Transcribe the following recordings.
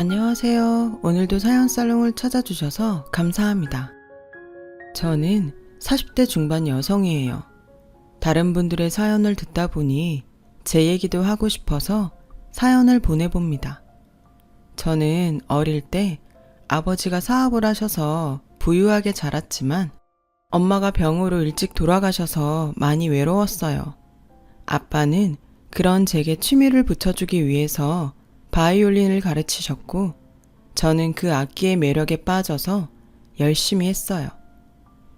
안녕하세요. 오늘도 사연살롱을 찾아주셔서 감사합니다. 저는 40대 중반 여성이에요. 다른 분들의 사연을 듣다 보니 제 얘기도 하고 싶어서 사연을 보내봅니다. 저는 어릴 때 아버지가 사업을 하셔서 부유하게 자랐지만 엄마가 병으로 일찍 돌아가셔서 많이 외로웠어요. 아빠는 그런 제게 취미를 붙여주기 위해서 바이올린을 가르치셨고 저는 그 악기의 매력에 빠져서 열심히 했어요.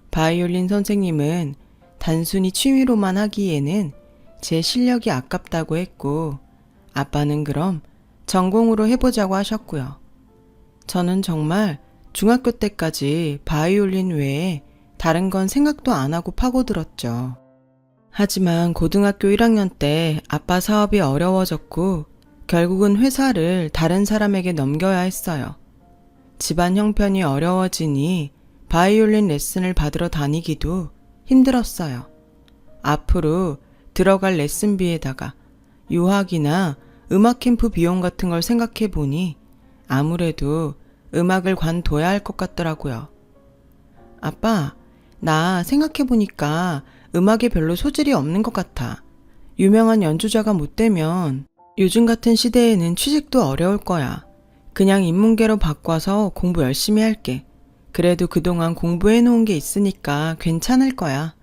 바이올린 선생님은 단순히 취미로만 하기에는 제 실력이 아깝다고 했고 아빠는 그럼 전공으로 해보자고 하셨고요. 저는 정말 중학교 때까지 바이올린 외에 다른 건 생각도 안 하고 파고들었죠. 하지만 고등학교 1학년 때 아빠 사업이 어려워졌고 결국은 회사를 다른 사람에게 넘겨야 했어요. 집안 형편이 어려워지니 바이올린 레슨을 받으러 다니기도 힘들었어요. 앞으로 들어갈 레슨비에다가 유학이나 음악 캠프 비용 같은 걸 생각해 보니 아무래도 음악을 관둬야 할 것 같더라고요. 아빠, 나 생각해 보니까 음악에 별로 소질이 없는 것 같아. 유명한 연주자가 못 되면 요즘 같은 시대에는 취직도 어려울 거야. 그냥 인문계로 바꿔서 공부 열심히 할게. 그래도 그동안 공부해 놓은 게 있으니까 괜찮을 거야.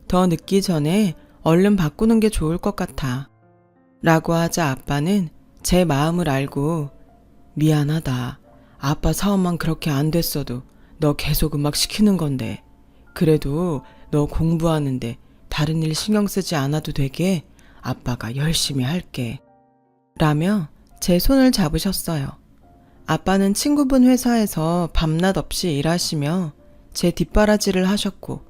더 늦기 전에 얼른 바꾸는 게 좋을 것 같아. 라고 하자 아빠는 제 마음을 알고 미안하다. 아빠 사업만 그렇게 안 됐어도 너 계속 음악 시키는 건데. 그래도 너 공부하는데 다른 일 신경 쓰지 않아도 되게 아빠가 열심히 할게. 라며 제 손을 잡으셨어요. 아빠는 친구분 회사에서 밤낮 없이 일하시며 제 뒷바라지를 하셨고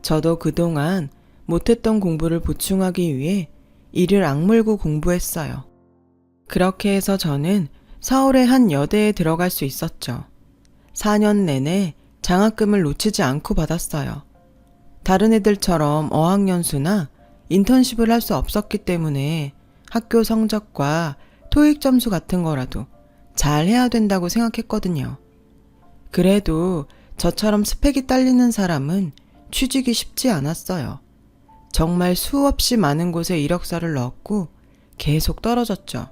저도 그동안 못했던 공부를 보충하기 위해 이를 악물고 공부했어요. 그렇게 해서 저는 서울의 한 여대에 들어갈 수 있었죠. 4년 내내 장학금을 놓치지 않고 받았어요. 다른 애들처럼 어학연수나 인턴십을 할 수 없었기 때문에 학교 성적과 토익 점수 같은 거라도 잘 해야 된다고 생각했거든요. 그래도 저처럼 스펙이 딸리는 사람은 취직이 쉽지 않았어요. 정말 수없이 많은 곳에 이력서를 넣었고 계속 떨어졌죠.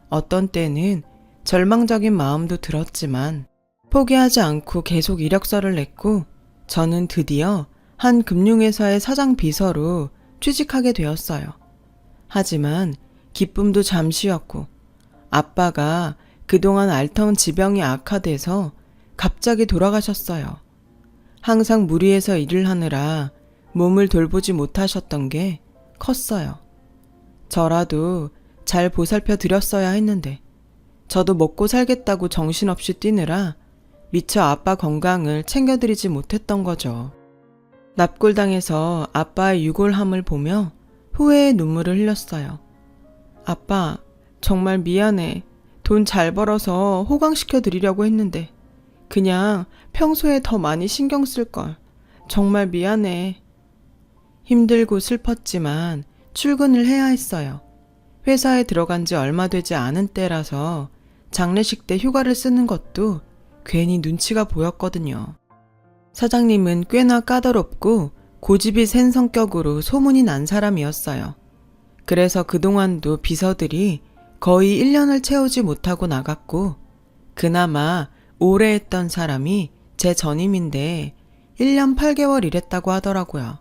어떤 때는 절망적인 마음도 들었지만 포기하지 않고 계속 이력서를 냈고 저는 드디어 한 금융회사의 사장 비서로 취직하게 되었어요. 하지만 기쁨도 잠시였고 아빠가 그동안 앓던 지병이 악화돼서 갑자기 돌아가셨어요. 항상 무리해서 일을 하느라 몸을 돌보지 못하셨던 게 컸어요. 저라도 잘 보살펴 드렸어야 했는데 저도 먹고 살겠다고 정신없이 뛰느라 미처 아빠 건강을 챙겨드리지 못했던 거죠. 납골당해서 아빠의 유골함을 보며 후회의 눈물을 흘렸어요. 아빠, 정말 미안해. 돈 잘 벌어서 호강시켜 드리려고 했는데 그냥 평소에 더 많이 신경 쓸걸. 정말 미안해. 힘들고 슬펐지만 출근을 해야 했어요. 회사에 들어간 지 얼마 되지 않은 때라서 장례식 때 휴가를 쓰는 것도 괜히 눈치가 보였거든요. 사장님은 꽤나 까다롭고 고집이 센 성격으로 소문이 난 사람이었어요. 그래서 그동안도 비서들이 거의 1년을 채우지 못하고 나갔고 그나마 오래 했던 사람이 제 전임인데 1년 8개월 일했다고 하더라고요.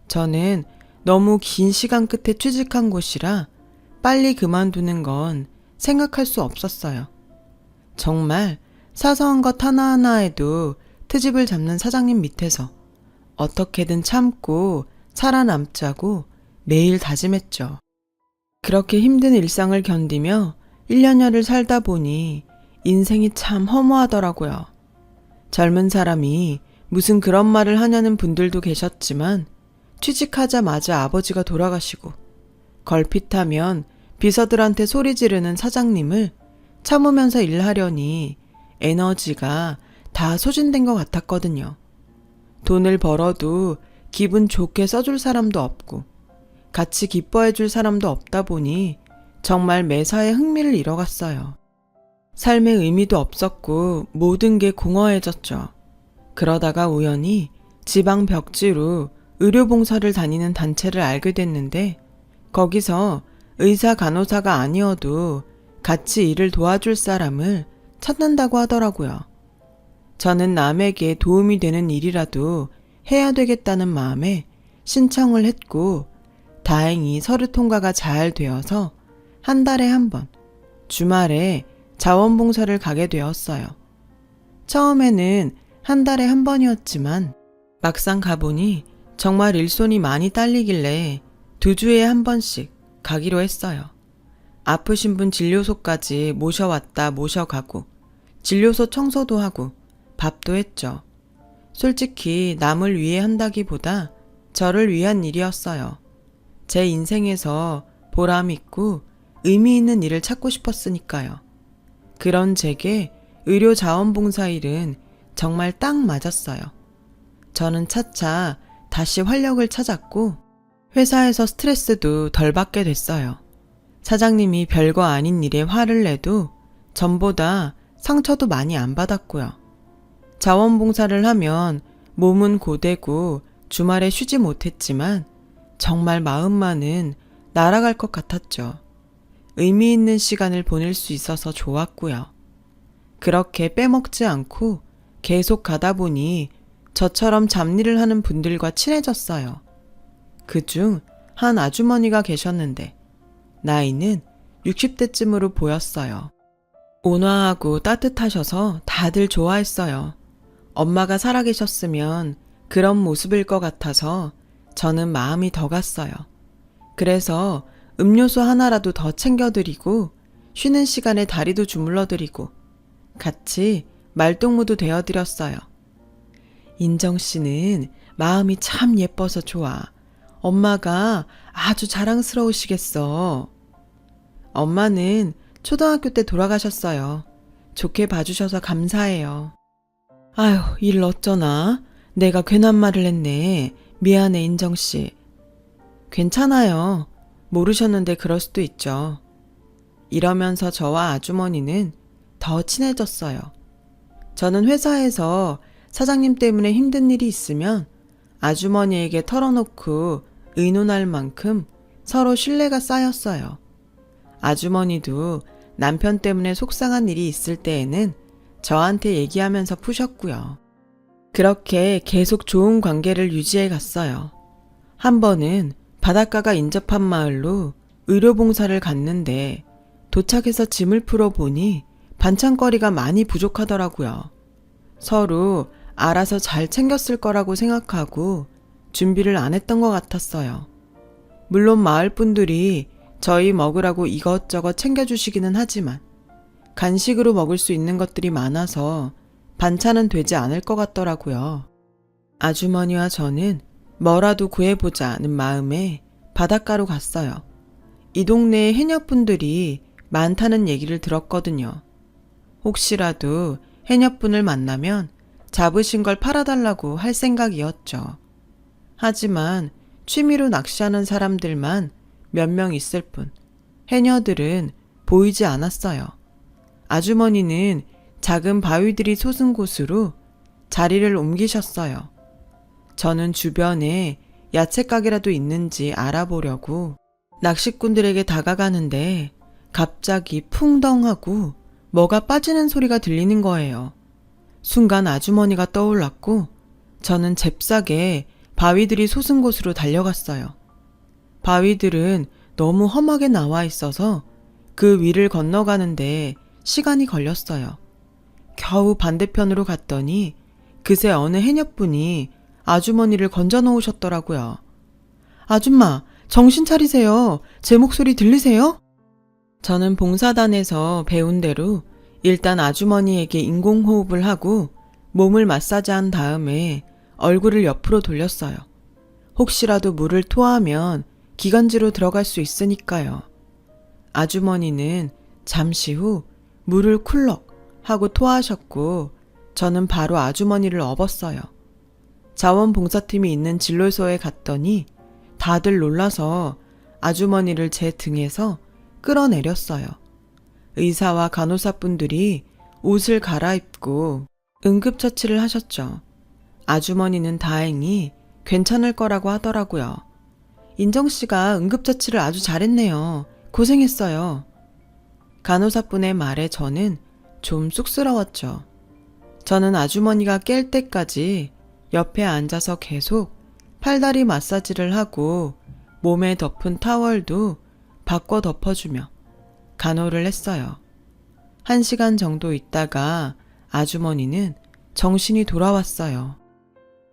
저는 너무 긴 시간 끝에 취직한 곳이라 빨리 그만두는 건 생각할 수 없었어요. 정말 사소한 것 하나하나에도 트집을 잡는 사장님 밑에서 어떻게든 참고 살아남자고 매일 다짐했죠. 그렇게 힘든 일상을 견디며 1년여를 살다 보니 인생이 참 허무하더라고요. 젊은 사람이 무슨 그런 말을 하냐는 분들도 계셨지만 취직하자마자 아버지가 돌아가시고 걸핏하면 비서들한테 소리 지르는 사장님을 참으면서 일하려니 에너지가 다 소진된 것 같았거든요. 돈을 벌어도 기분 좋게 써줄 사람도 없고 같이 기뻐해줄 사람도 없다 보니 정말 매사에 흥미를 잃어갔어요. 삶의 의미도 없었고 모든 게 공허해졌죠. 그러다가 우연히 지방 벽지로 의료봉사를 다니는 단체를 알게 됐는데 거기서 의사 간호사가 아니어도 같이 일을 도와줄 사람을 찾는다고 하더라고요. 저는 남에게 도움이 되는 일이라도 해야 되겠다는 마음에 신청을 했고 다행히 서류 통과가 잘 되어서 한 달에 한 번 주말에 자원봉사를 가게 되었어요. 처음에는 한 달에 한 번이었지만 막상 가보니 정말 일손이 많이 딸리길래 2주에 한 번씩 가기로 했어요. 아프신 분 진료소까지 모셔왔다 모셔가고 진료소 청소도 하고 밥도 했죠. 솔직히 남을 위해 한다기보다 저를 위한 일이었어요. 제 인생에서 보람 있고 의미 있는 일을 찾고 싶었으니까요. 그런 제게 의료 자원봉사 일은 정말 딱 맞았어요. 저는 차차 다시 활력을 찾았고 회사에서 스트레스도 덜 받게 됐어요. 사장님이 별거 아닌 일에 화를 내도 전보다 상처도 많이 안 받았고요. 자원봉사를 하면 몸은 고되고 주말에 쉬지 못했지만 정말 마음만은 날아갈 것 같았죠. 의미 있는 시간을 보낼 수 있어서 좋았고요. 그렇게 빼먹지 않고 계속 가다 보니 저처럼 잡일을 하는 분들과 친해졌어요. 그중 한 아주머니가 계셨는데 나이는 60대쯤으로 보였어요. 온화하고 따뜻하셔서 다들 좋아했어요. 엄마가 살아계셨으면 그런 모습일 것 같아서 저는 마음이 더 갔어요. 그래서 음료수 하나라도 더 챙겨드리고 쉬는 시간에 다리도 주물러드리고 같이 말동무도 되어드렸어요. 인정씨는 마음이 참 예뻐서 좋아. 엄마가 아주 자랑스러우시겠어. 엄마는 초등학교 때 돌아가셨어요. 좋게 봐주셔서 감사해요. 아휴, 일 어쩌나? 내가 괜한 말을 했네. 미안해, 인정씨. 괜찮아요. 모르셨는데 그럴 수도 있죠. 이러면서 저와 아주머니는 더 친해졌어요. 저는 회사에서 사장님 때문에 힘든 일이 있으면 아주머니에게 털어놓고 의논할 만큼 서로 신뢰가 쌓였어요. 아주머니도 남편 때문에 속상한 일이 있을 때에는 저한테 얘기하면서 푸셨고요. 그렇게 계속 좋은 관계를 유지해 갔어요. 한 번은 바닷가가 인접한 마을로 의료봉사를 갔는데 도착해서 짐을 풀어보니 반찬거리가 많이 부족하더라고요. 서로 알아서 잘 챙겼을 거라고 생각하고 준비를 안 했던 것 같았어요. 물론 마을 분들이 저희 먹으라고 이것저것 챙겨주시기는 하지만 간식으로 먹을 수 있는 것들이 많아서 반찬은 되지 않을 것 같더라고요. 아주머니와 저는 뭐라도 구해보자는 마음에 바닷가로 갔어요. 이 동네에 해녀분들이 많다는 얘기를 들었거든요. 혹시라도 해녀분을 만나면 잡으신 걸 팔아달라고 할 생각이었죠. 하지만 취미로 낚시하는 사람들만 몇 명 있을 뿐 해녀들은 보이지 않았어요. 아주머니는 작은 바위들이 솟은 곳으로 자리를 옮기셨어요. 저는 주변에 야채 가게라도 있는지 알아보려고 낚시꾼들에게 다가가는데 갑자기 풍덩하고 뭐가 빠지는 소리가 들리는 거예요. 순간 아주머니가 떠올랐고 저는 잽싸게 바위들이 솟은 곳으로 달려갔어요. 바위들은 너무 험하게 나와 있어서 그 위를 건너가는데 시간이 걸렸어요. 겨우 반대편으로 갔더니 그새 어느 해녀분이 아주머니를 건져 놓으셨더라고요. 아줌마, 정신 차리세요. 제 목소리 들리세요? 저는 봉사단에서 배운 대로 일단 아주머니에게 인공호흡을 하고 몸을 마사지한 다음에 얼굴을 옆으로 돌렸어요. 혹시라도 물을 토하면 기관지로 들어갈 수 있으니까요. 아주머니는 잠시 후 물을 쿨럭 하고 토하셨고 저는 바로 아주머니를 업었어요. 자원봉사팀이 있는 진료소에 갔더니 다들 놀라서 아주머니를 제 등에서 끌어내렸어요. 의사와 간호사분들이 옷을 갈아입고 응급처치를 하셨죠. 아주머니는 다행히 괜찮을 거라고 하더라고요. 인정씨가 응급처치를 아주 잘했네요. 고생했어요. 간호사분의 말에 저는 좀 쑥스러웠죠. 저는 아주머니가 깰 때까지 옆에 앉아서 계속 팔다리 마사지를 하고 몸에 덮은 타월도 바꿔 덮어주며 간호를 했어요. 1시간 정도 있다가 아주머니는 정신이 돌아왔어요.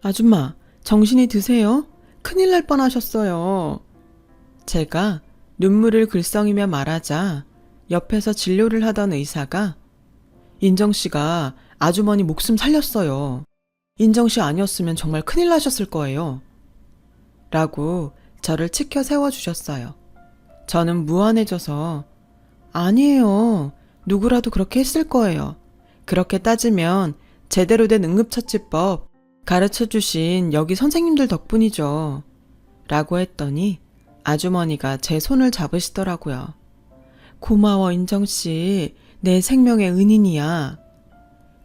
아줌마, 정신이 드세요? 큰일 날 뻔하셨어요. 제가 눈물을 글썽이며 말하자 옆에서 진료를 하던 의사가 인정씨가 아주머니 목숨 살렸어요. 인정씨 아니었으면 정말 큰일 나셨을 거예요. 라고 저를 치켜 세워주셨어요. 저는 무안해져서 아니에요. 누구라도 그렇게 했을 거예요. 그렇게 따지면 제대로 된 응급처치법 가르쳐주신 여기 선생님들 덕분이죠. 라고 했더니 아주머니가 제 손을 잡으시더라고요. 고마워 인정씨. 내 생명의 은인이야.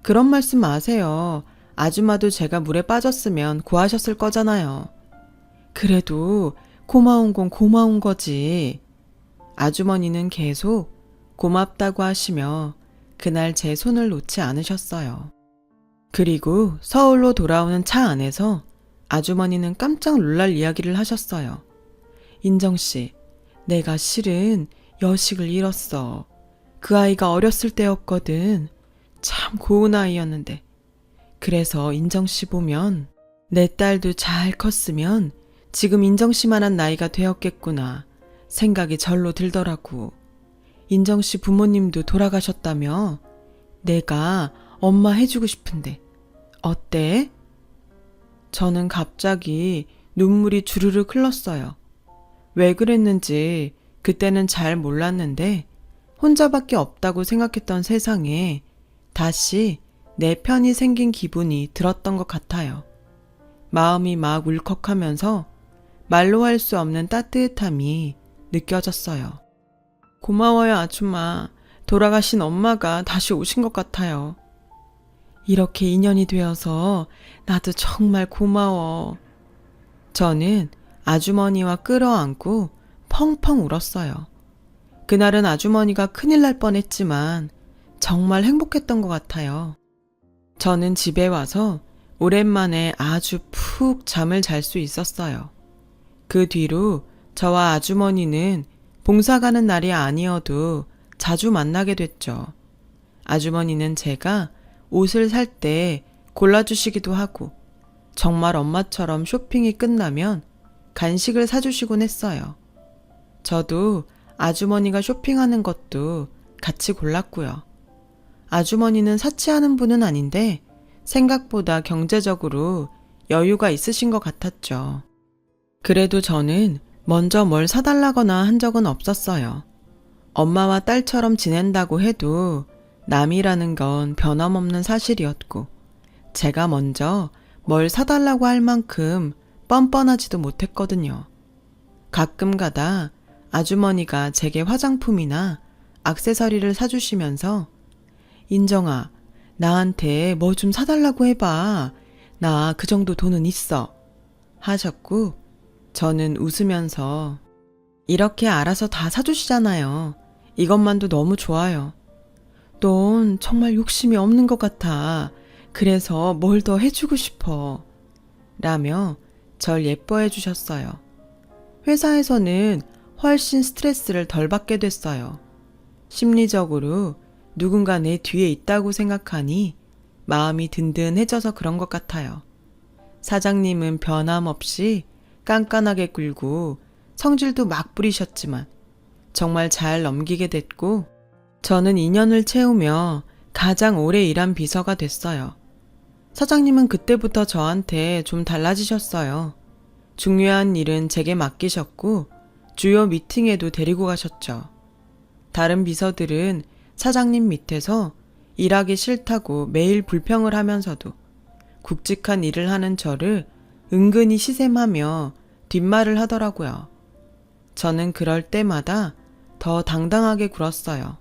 그런 말씀 마세요. 아줌마도 제가 물에 빠졌으면 구하셨을 거잖아요. 그래도 고마운 건 고마운 거지. 아주머니는 계속 고맙다고 하시며 그날 제 손을 놓지 않으셨어요. 그리고 서울로 돌아오는 차 안에서 아주머니는 깜짝 놀랄 이야기를 하셨어요. 인정씨, 내가 실은 여식을 잃었어. 그 아이가 어렸을 때였거든. 참 고운 아이였는데. 그래서 인정씨 보면 내 딸도 잘 컸으면 지금 인정씨만한 나이가 되었겠구나 생각이 절로 들더라고. 인정씨 부모님도 돌아가셨다며 내가 엄마 해주고 싶은데 어때? 저는 갑자기 눈물이 주르륵 흘렀어요. 왜 그랬는지 그때는 잘 몰랐는데 혼자밖에 없다고 생각했던 세상에 다시 내 편이 생긴 기분이 들었던 것 같아요. 마음이 막 울컥하면서 말로 할 수 없는 따뜻함이 느껴졌어요. 고마워요, 아줌마. 돌아가신 엄마가 다시 오신 것 같아요. 이렇게 인연이 되어서 나도 정말 고마워. 저는 아주머니와 끌어안고 펑펑 울었어요. 그날은 아주머니가 큰일 날 뻔했지만 정말 행복했던 것 같아요. 저는 집에 와서 오랜만에 아주 푹 잠을 잘 수 있었어요. 그 뒤로 저와 아주머니는 봉사 가는 날이 아니어도 자주 만나게 됐죠. 아주머니는 제가 옷을 살 때 골라주시기도 하고 정말 엄마처럼 쇼핑이 끝나면 간식을 사주시곤 했어요. 저도 아주머니가 쇼핑하는 것도 같이 골랐고요. 아주머니는 사치하는 분은 아닌데 생각보다 경제적으로 여유가 있으신 것 같았죠. 그래도 저는 먼저 뭘 사달라거나 한 적은 없었어요. 엄마와 딸처럼 지낸다고 해도 남이라는 건 변함없는 사실이었고 제가 먼저 뭘 사달라고 할 만큼 뻔뻔하지도 못했거든요. 가끔 가다 아주머니가 제게 화장품이나 액세서리를 사주시면서 인정아, 나한테 뭐 좀 사달라고 해봐. 나 그 정도 돈은 있어. 하셨고 저는 웃으면서 이렇게 알아서 다 사주시잖아요. 이것만도 너무 좋아요. 넌 정말 욕심이 없는 것 같아. 그래서 뭘 더 해주고 싶어. 라며 절 예뻐해 주셨어요. 회사에서는 훨씬 스트레스를 덜 받게 됐어요. 심리적으로 누군가 내 뒤에 있다고 생각하니 마음이 든든해져서 그런 것 같아요. 사장님은 변함없이 깐깐하게 굴고 성질도 막 부리셨지만 정말 잘 넘기게 됐고 저는 2년을 채우며 가장 오래 일한 비서가 됐어요. 사장님은 그때부터 저한테 좀 달라지셨어요. 중요한 일은 제게 맡기셨고 주요 미팅에도 데리고 가셨죠. 다른 비서들은 사장님 밑에서 일하기 싫다고 매일 불평을 하면서도 굵직한 일을 하는 저를 은근히 시샘하며 뒷말을 하더라고요. 저는 그럴 때마다 더 당당하게 굴었어요.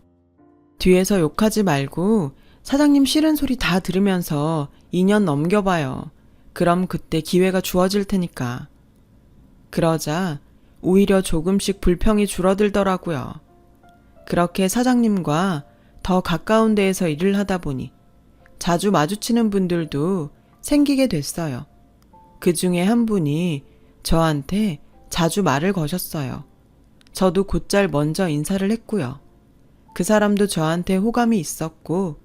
뒤에서 욕하지 말고 사장님 싫은 소리 다 들으면서 2년 넘겨봐요. 그럼 그때 기회가 주어질 테니까. 그러자 오히려 조금씩 불평이 줄어들더라고요. 그렇게 사장님과 더 가까운 데에서 일을 하다 보니 자주 마주치는 분들도 생기게 됐어요. 그 중에 한 분이 저한테 자주 말을 거셨어요. 저도 곧잘 먼저 인사를 했고요. 그 사람도 저한테 호감이 있었고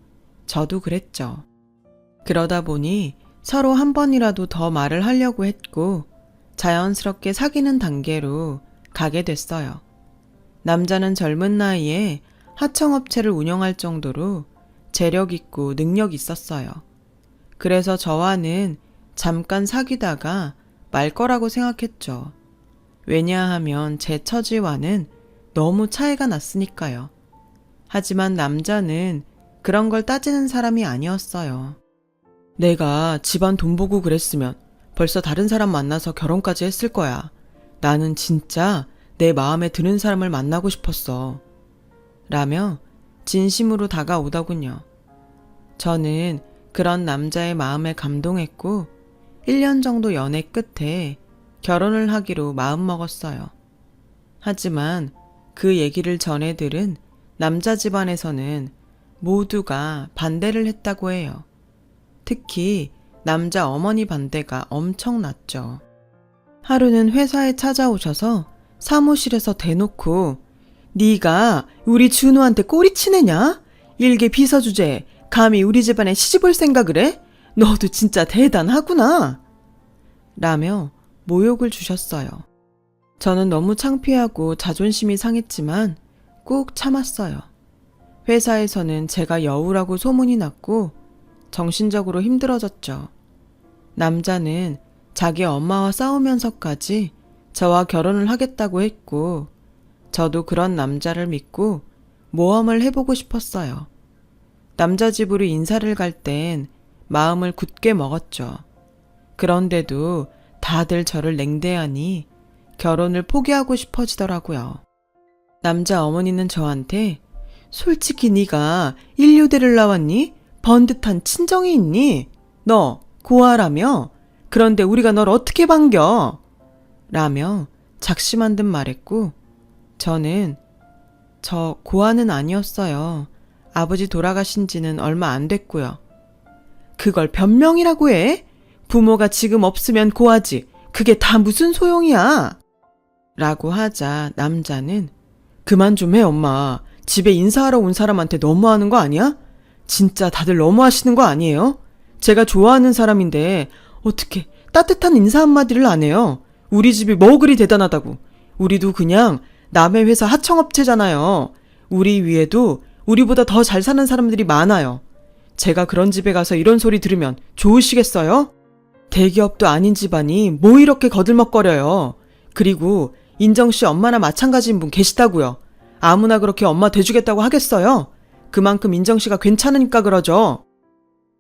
저도 그랬죠. 그러다 보니 서로 한 번이라도 더 말을 하려고 했고 자연스럽게 사귀는 단계로 가게 됐어요. 남자는 젊은 나이에 하청업체를 운영할 정도로 재력 있고 능력 있었어요. 그래서 저와는 잠깐 사귀다가 말 거라고 생각했죠. 왜냐하면 제 처지와는 너무 차이가 났으니까요. 하지만 남자는 그런 걸 따지는 사람이 아니었어요. 내가 집안 돈 보고 그랬으면 벌써 다른 사람 만나서 결혼까지 했을 거야. 나는 진짜 내 마음에 드는 사람을 만나고 싶었어. 라며 진심으로 다가오더군요. 저는 그런 남자의 마음에 감동했고 1년 정도 연애 끝에 결혼을 하기로 마음먹었어요. 하지만 그 얘기를 전해 들은 남자 집안에서는 모두가 반대를 했다고 해요. 특히 남자 어머니 반대가 엄청났죠. 하루는 회사에 찾아오셔서 사무실에서 대놓고 네가 우리 준우한테 꼬리치느냐? 일개 비서주제 감히 우리 집안에 시집올 생각을 해? 너도 진짜 대단하구나. 라며 모욕을 주셨어요. 저는 너무 창피하고 자존심이 상했지만 꾹 참았어요. 회사에서는 제가 여우라고 소문이 났고 정신적으로 힘들어졌죠. 남자는 자기 엄마와 싸우면서까지 저와 결혼을 하겠다고 했고 저도 그런 남자를 믿고 모험을 해보고 싶었어요. 남자 집으로 인사를 갈 땐 마음을 굳게 먹었죠. 그런데도 다들 저를 냉대하니 결혼을 포기하고 싶어지더라고요. 남자 어머니는 저한테 솔직히 네가 인류대를 나왔니? 번듯한 친정이 있니? 너 고아라며? 그런데 우리가 널 어떻게 반겨? 라며 작심한 듯 말했고 저는 저 고아는 아니었어요. 아버지 돌아가신 지는 얼마 안 됐고요. 그걸 변명이라고 해? 부모가 지금 없으면 고아지. 그게 다 무슨 소용이야? 라고 하자 남자는 그만 좀 해 엄마. 집에 인사하러 온 사람한테 너무하는 거 아니야? 진짜 다들 너무하시는 거 아니에요? 제가 좋아하는 사람인데 어떻게 따뜻한 인사 한마디를 안 해요? 우리 집이 뭐 그리 대단하다고. 우리도 그냥 남의 회사 하청업체잖아요. 우리 위에도 우리보다 더 잘 사는 사람들이 많아요. 제가 그런 집에 가서 이런 소리 들으면 좋으시겠어요? 대기업도 아닌 집안이 뭐 이렇게 거들먹거려요. 그리고 인정씨 엄마나 마찬가지인 분 계시다고요. 아무나 그렇게 엄마 돼주겠다고 하겠어요? 그만큼 인정씨가 괜찮으니까 그러죠.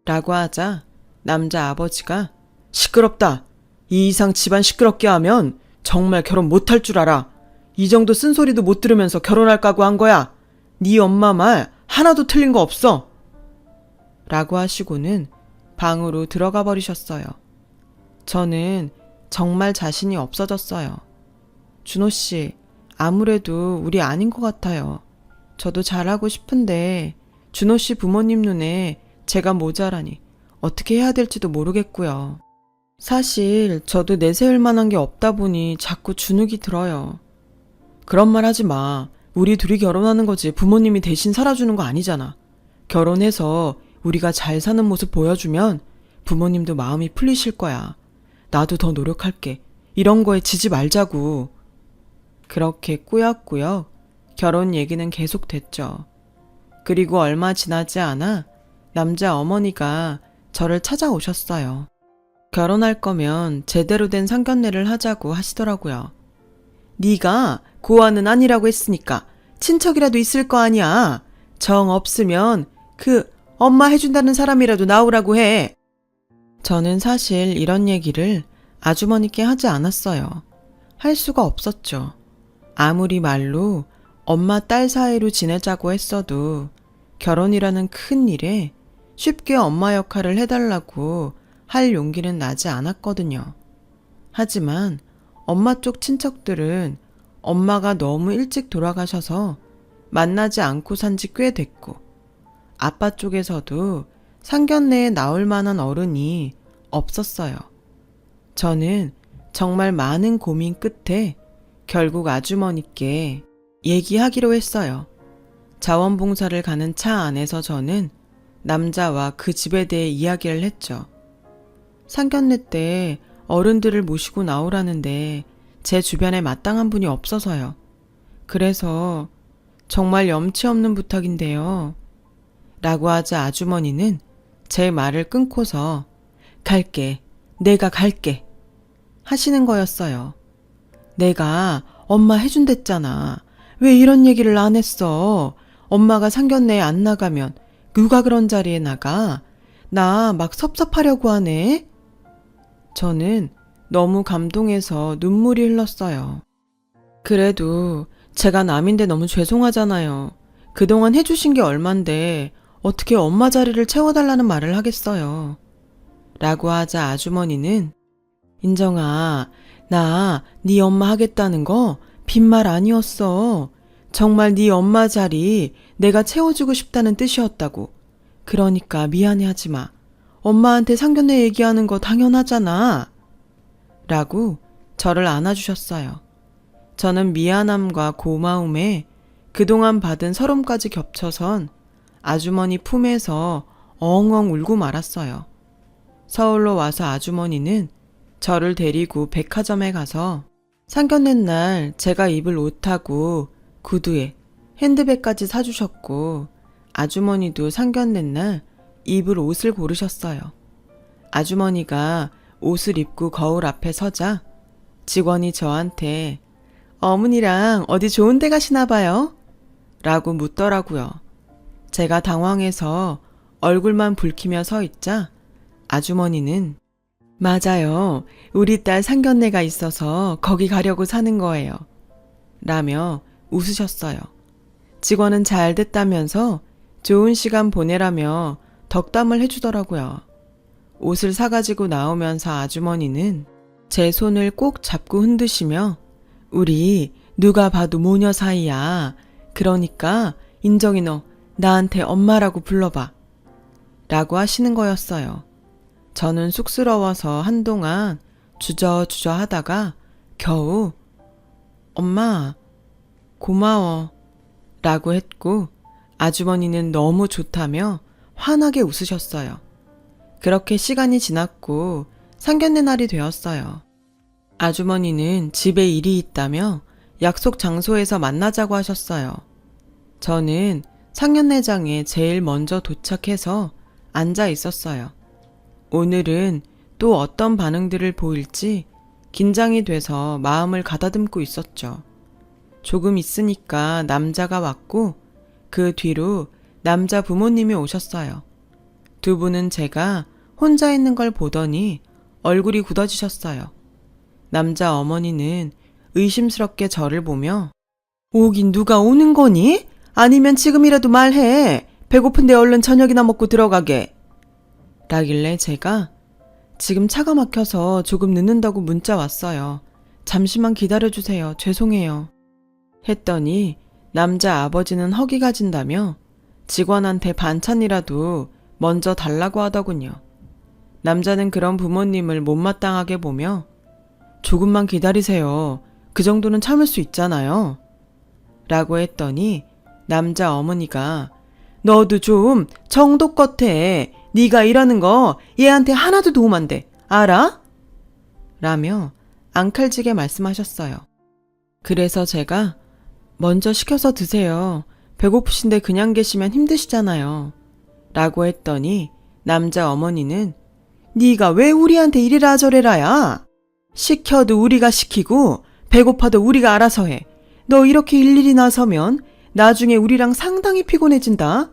라고 하자 남자 아버지가 시끄럽다. 이 이상 집안 시끄럽게 하면 정말 결혼 못할 줄 알아. 이 정도 쓴소리도 못 들으면서 결혼할 각오 한 거야. 네 엄마 말 하나도 틀린 거 없어. 라고 하시고는 방으로 들어가 버리셨어요. 저는 정말 자신이 없어졌어요. 준호씨, 아무래도 우리 아닌 것 같아요. 저도 잘하고 싶은데 준호씨 부모님 눈에 제가 모자라니 어떻게 해야 될지도 모르겠고요. 사실 저도 내세울 만한 게 없다 보니 자꾸 주눅이 들어요. 그런 말 하지 마. 우리 둘이 결혼하는 거지 부모님이 대신 살아주는 거 아니잖아. 결혼해서 우리가 잘 사는 모습 보여주면 부모님도 마음이 풀리실 거야. 나도 더 노력할게. 이런 거에 지지 말자고. 그렇게 꾸역꾸역 결혼 얘기는 계속됐죠. 그리고 얼마 지나지 않아 남자 어머니가 저를 찾아오셨어요. 결혼할 거면 제대로 된 상견례를 하자고 하시더라고요. 네가 고아는 아니라고 했으니까 친척이라도 있을 거 아니야. 정 없으면 그 엄마 해준다는 사람이라도 나오라고 해. 저는 사실 이런 얘기를 아주머니께 하지 않았어요. 할 수가 없었죠. 아무리 말로 엄마 딸 사이로 지내자고 했어도 결혼이라는 큰 일에 쉽게 엄마 역할을 해달라고 할 용기는 나지 않았거든요. 하지만 엄마 쪽 친척들은 엄마가 너무 일찍 돌아가셔서 만나지 않고 산지 꽤 됐고, 아빠 쪽에서도 상견례에 나올 만한 어른이 없었어요. 저는 정말 많은 고민 끝에 결국 아주머니께 얘기하기로 했어요. 자원봉사를 가는 차 안에서 저는 남자와 그 집에 대해 이야기를 했죠. 상견례 때 어른들을 모시고 나오라는데 제 주변에 마땅한 분이 없어서요. 그래서 정말 염치 없는 부탁인데요. 라고 하자 아주머니는 제 말을 끊고서 갈게, 내가 갈게 하시는 거였어요. 내가 엄마 해준댔잖아. 왜 이런 얘기를 안 했어? 엄마가 상견례에 안 나가면 누가 그런 자리에 나가? 나 막 섭섭하려고 하네. 저는 너무 감동해서 눈물이 흘렀어요. 그래도 제가 남인데 너무 죄송하잖아요. 그동안 해주신 게 얼만데 어떻게 엄마 자리를 채워달라는 말을 하겠어요. 라고 하자 아주머니는 인정아, 나 네 엄마 하겠다는 거 빈말 아니었어. 정말 네 엄마 자리 내가 채워주고 싶다는 뜻이었다고. 그러니까 미안해하지 마. 엄마한테 상견례 얘기하는 거 당연하잖아. 라고 저를 안아주셨어요. 저는 미안함과 고마움에 그동안 받은 서름까지 겹쳐선 아주머니 품에서 엉엉 울고 말았어요. 서울로 와서 아주머니는 저를 데리고 백화점에 가서 상견례 날 제가 입을 옷하고 구두에 핸드백까지 사주셨고, 아주머니도 상견례 날 입을 옷을 고르셨어요. 아주머니가 옷을 입고 거울 앞에 서자 직원이 저한테 어머니랑 어디 좋은 데 가시나 봐요? 라고 묻더라고요. 제가 당황해서 얼굴만 붉히며 서 있자 아주머니는 맞아요. 우리 딸 상견례가 있어서 거기 가려고 사는 거예요. 라며 웃으셨어요. 직원은 잘 됐다면서 좋은 시간 보내라며 덕담을 해주더라고요. 옷을 사가지고 나오면서 아주머니는 제 손을 꼭 잡고 흔드시며 우리 누가 봐도 모녀 사이야. 그러니까 인정이 너 나한테 엄마라고 불러봐. 라고 하시는 거였어요. 저는 쑥스러워서 한동안 주저주저 하다가 겨우 엄마 고마워 라고 했고, 아주머니는 너무 좋다며 환하게 웃으셨어요. 그렇게 시간이 지났고 상견례 날이 되었어요. 아주머니는 집에 일이 있다며 약속 장소에서 만나자고 하셨어요. 저는 상견례장에 제일 먼저 도착해서 앉아 있었어요. 오늘은 또 어떤 반응들을 보일지 긴장이 돼서 마음을 가다듬고 있었죠. 조금 있으니까 남자가 왔고 그 뒤로 남자 부모님이 오셨어요. 두 분은 제가 혼자 있는 걸 보더니 얼굴이 굳어지셨어요. 남자 어머니는 의심스럽게 저를 보며 오긴 누가 오는 거니? 아니면 지금이라도 말해. 배고픈데 얼른 저녁이나 먹고 들어가게. 라길래 제가 지금 차가 막혀서 조금 늦는다고 문자 왔어요. 잠시만 기다려주세요. 죄송해요. 했더니 남자 아버지는 허기가 진다며 직원한테 반찬이라도 먼저 달라고 하더군요. 남자는 그런 부모님을 못마땅하게 보며 조금만 기다리세요. 그 정도는 참을 수 있잖아요. 라고 했더니 남자 어머니가 너도 좀 정도껏 해. 네가 일하는 거 얘한테 하나도 도움 안 돼. 알아? 라며 앙칼지게 말씀하셨어요. 그래서 제가 먼저 시켜서 드세요. 배고프신데 그냥 계시면 힘드시잖아요. 라고 했더니 남자 어머니는 네가 왜 우리한테 이래라 저래라야. 시켜도 우리가 시키고 배고파도 우리가 알아서 해. 너 이렇게 일일이 나서면 나중에 우리랑 상당히 피곤해진다.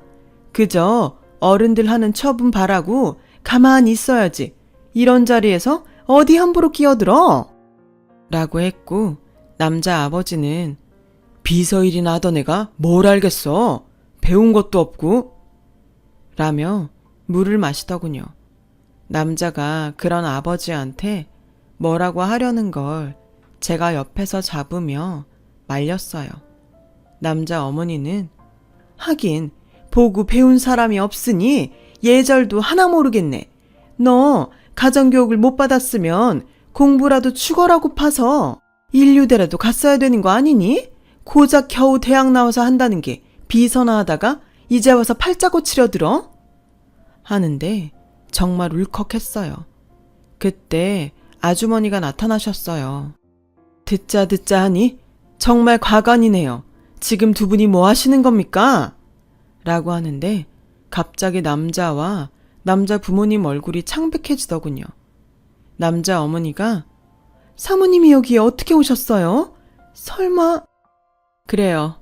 그저 어른들 하는 처분 바라고 가만히 있어야지. 이런 자리에서 어디 함부로 끼어들어? 라고 했고, 남자 아버지는 비서일이나 하던 애가 뭘 알겠어. 배운 것도 없고. 라며 물을 마시더군요. 남자가 그런 아버지한테 뭐라고 하려는 걸 제가 옆에서 잡으며 말렸어요. 남자 어머니는 하긴 보고 배운 사람이 없으니 예절도 하나 모르겠네. 너 가정교육을 못 받았으면 공부라도 죽어라고 파서 인류대라도 갔어야 되는 거 아니니? 고작 겨우 대학 나와서 한다는 게 비선화하다가 이제 와서 팔자 고치려 들어? 하는데 정말 울컥했어요. 그때 아주머니가 나타나셨어요. 듣자 하니 정말 과간이네요. 지금 두 분이 뭐 하시는 겁니까? 라고 하는데 갑자기 남자와 남자 부모님 얼굴이 창백해지더군요. 남자 어머니가 사모님이 여기에 어떻게 오셨어요? 설마... 그래요.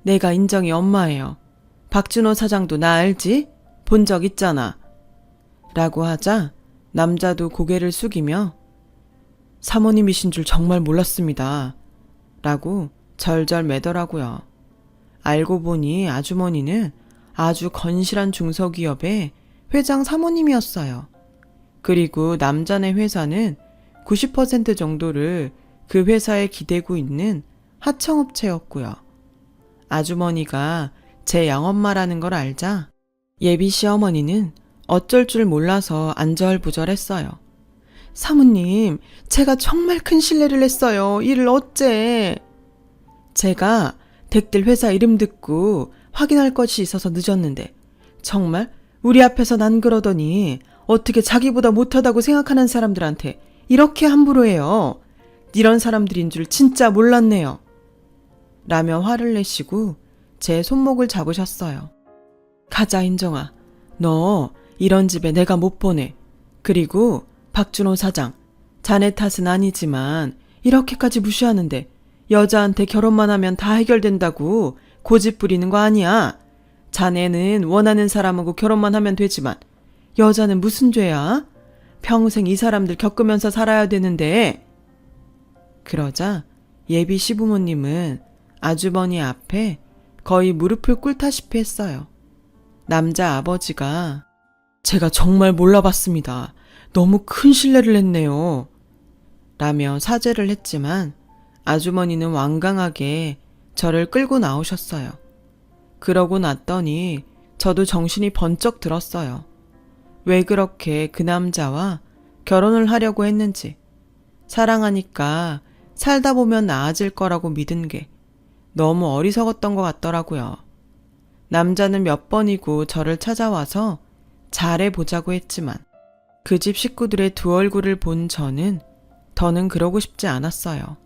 내가 인정이 엄마예요. 박준호 사장도 나 알지? 본 적 있잖아. 라고 하자 남자도 고개를 숙이며 사모님이신 줄 정말 몰랐습니다. 라고 절절 매더라고요. 알고 보니 아주머니는 아주 건실한 중소기업의 회장 사모님이었어요. 그리고 남자네 회사는 90% 정도를 그 회사에 기대고 있는 하청업체였고요. 아주머니가 제 양엄마라는 걸 알자 예비 시어머니는 어쩔 줄 몰라서 안절부절했어요. 사모님, 제가 정말 큰 실례를 했어요. 이를 어째... 제가 댁들 회사 이름 듣고 확인할 것이 있어서 늦었는데 정말 우리 앞에서 난 그러더니 어떻게 자기보다 못하다고 생각하는 사람들한테 이렇게 함부로 해요. 이런 사람들인 줄 진짜 몰랐네요. 라며 화를 내시고 제 손목을 잡으셨어요. 가자 인정아. 너 이런 집에 내가 못 보내. 그리고 박준호 사장, 자네 탓은 아니지만 이렇게까지 무시하는데 여자한테 결혼만 하면 다 해결된다고 고집 부리는 거 아니야. 자네는 원하는 사람하고 결혼만 하면 되지만 여자는 무슨 죄야? 평생 이 사람들 겪으면서 살아야 되는데. 그러자 예비 시부모님은 아주머니 앞에 거의 무릎을 꿇다시피 했어요. 남자 아버지가 제가 정말 몰라봤습니다. 너무 큰 실례를 했네요. 라며 사죄를 했지만 아주머니는 완강하게 저를 끌고 나오셨어요. 그러고 났더니 저도 정신이 번쩍 들었어요. 왜 그렇게 그 남자와 결혼을 하려고 했는지, 사랑하니까 살다 보면 나아질 거라고 믿은 게 너무 어리석었던 것 같더라고요. 남자는 몇 번이고 저를 찾아와서 잘해보자고 했지만 그 집 식구들의 두 얼굴을 본 저는 더는 그러고 싶지 않았어요.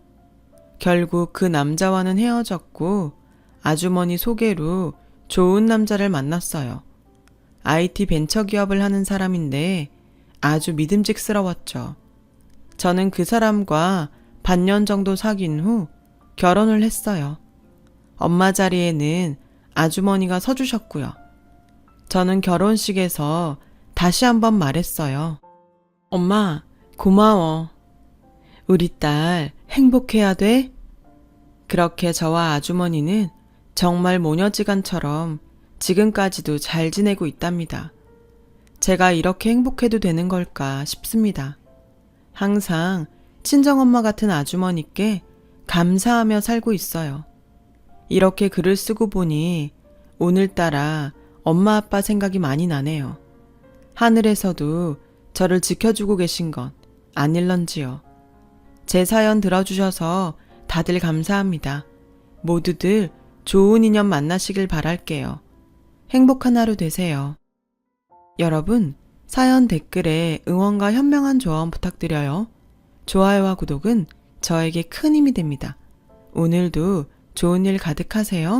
결국 그 남자와는 헤어졌고 아주머니 소개로 좋은 남자를 만났어요. IT 벤처기업을 하는 사람인데 아주 믿음직스러웠죠. 저는 그 사람과 반년 정도 사귄 후 결혼을 했어요. 엄마 자리에는 아주머니가 서주셨고요. 저는 결혼식에서 다시 한번 말했어요. 엄마, 고마워. 우리 딸 행복해야 돼? 그렇게 저와 아주머니는 정말 모녀지간처럼 지금까지도 잘 지내고 있답니다. 제가 이렇게 행복해도 되는 걸까 싶습니다. 항상 친정엄마 같은 아주머니께 감사하며 살고 있어요. 이렇게 글을 쓰고 보니 오늘따라 엄마 아빠 생각이 많이 나네요. 하늘에서도 저를 지켜주고 계신 건 아닐런지요. 제 사연 들어주셔서 다들 감사합니다. 모두들 좋은 인연 만나시길 바랄게요. 행복한 하루 되세요. 여러분, 사연 댓글에 응원과 현명한 조언 부탁드려요. 좋아요와 구독은 저에게 큰 힘이 됩니다. 오늘도 좋은 일 가득하세요.